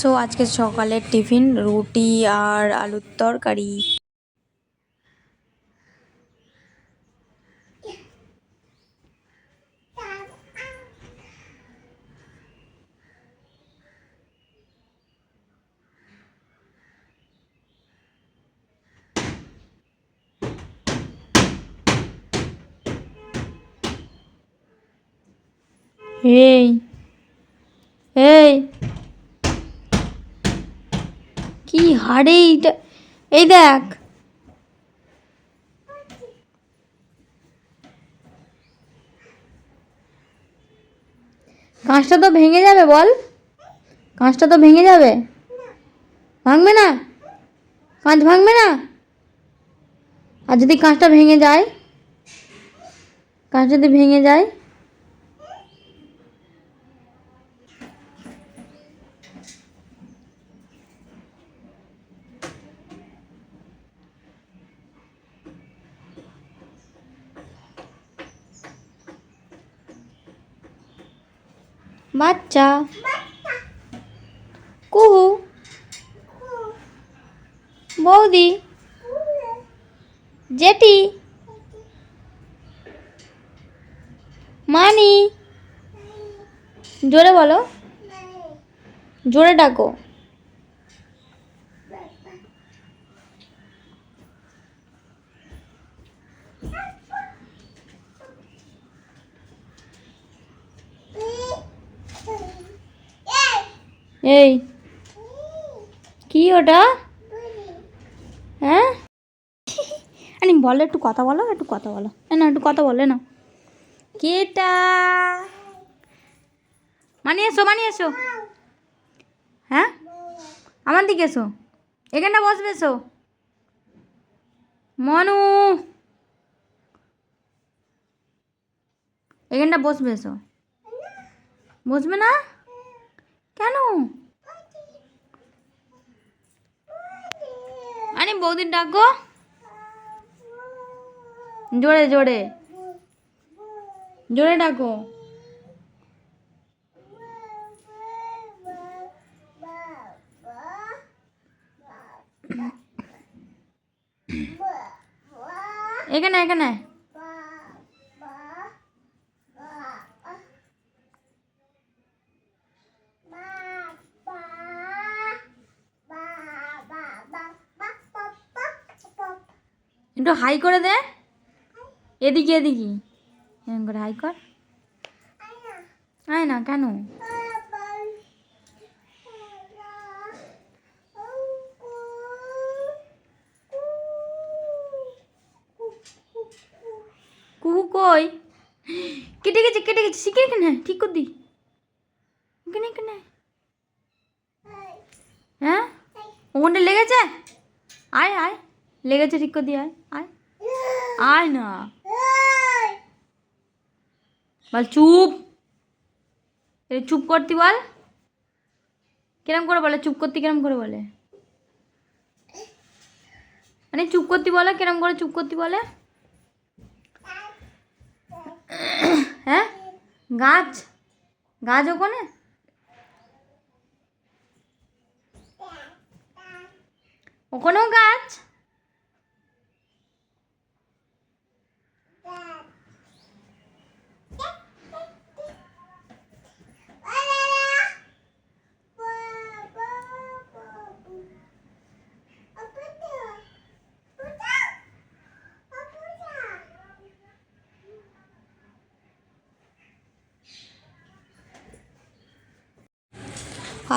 So আজকে সকালের tiffin রুটি আর আলুর তরকারি। এই এই কি হাড়ে এইটা, এই দেখ কাঁচটা তো ভেঙে যাবে, বল কাঁচটা তো ভেঙে যাবে। ভাঙবে না, কাঁচ ভাঙবে না। আর যদি কাঁচটা ভেঙে যায়, কাঁচ যদি ভেঙে যায়, বাচ্চা কুহু বৌদি জেঠি মানি, জোরে বলো, জোরে ডাকো। এই কি ওটা? হ্যাঁ আরে বলো, একটু কথা বলো, একটু কথা বলো না, একটু কথা বলে না। কেটা মানি এসো, মানি এসো। হ্যাঁ আমার দিকে এসো, এখানটা বসবে, এসো মনু, এখানটা বসবে, এসো। বসবে না কেন? আরে বৌদির ডাকো, জোরে জোরে জোরে ডাকো। এখানে এখানে একটু হাই করে দে, এদিকে এদিকে এরকম করে হাই কর। আয় না কেন? কুহু কই? কেটে গেছে, কেটে গেছে, শিখে এখানে ঠিক করে দি, এখানে এখানে। হ্যাঁ ওখানটা লেগেছে, আয় আয়, লেগেছে ঠিক করে দি, আয় আয় আয় না, বল চুপ, চুপ করতি বল, কিরম করে বলে চুপ করতি, কিরম করে বলে, মানে চুপ করতি বলে, কিরম করে চুপ করতি বলে। হ্যাঁ গাছ, গাছ ওখানে, ওখানেও গাছ।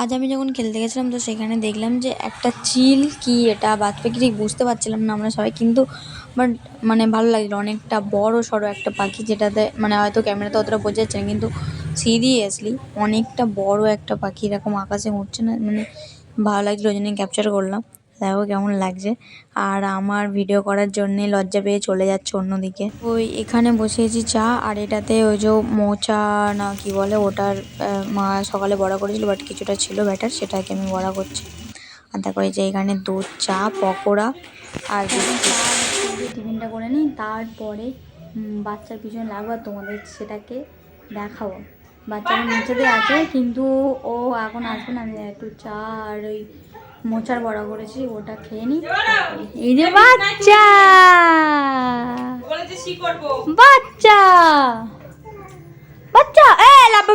আজ আমি যখন খেলতে গেছিলাম তো সেখানে দেখলাম যে একটা চিল, কি এটা বাজ পাখি ঠিক বুঝতে পারছিলাম না আমরা সবাই, কিন্তু বাট মানে ভালো লাগলো, অনেকটা বড় সড়ো একটা পাখি, যেটাতে মানে হয়তো ক্যামেরাতে অতটা বোঝা যাচ্ছে না, কিন্তু সিরিয়াসলি অনেকটা বড় একটা পাখি, এরকম আকাশে উঠছে না, মানে ভালো লাগছিলো, ওই জন্য ক্যাপচার করলাম। দেখো কেমন লাগছে। আর আমার ভিডিও করার জন্যে লজ্জা পেয়ে চলে যাচ্ছে অন্যদিকে। ওই এখানে বসিয়েছি চা, আর এটাতে ওই যে মোচা না কি বলে ওটার মা সকালে বড়া করেছিল, বাট কিছুটা ছিল ব্যাটার, সেটাকে আমি বড়া করছি। আর দেখো এই যে এখানে দুধ চা, পকোড়া আর টিফিনটা করে নিই, তারপরে বাচ্চার পিছনে লাগবো, তোমাদের সেটাকে দেখাবো। বাচ্চারা নিচেতে আছে, কিন্তু ও এখন আসবে না। আমি একটু চা আর ওই মোচার বড়া করেছি, ওটা খেয়ে নি। এই যে বাচ্চা বাচ্চা বাচ্চা, লাভ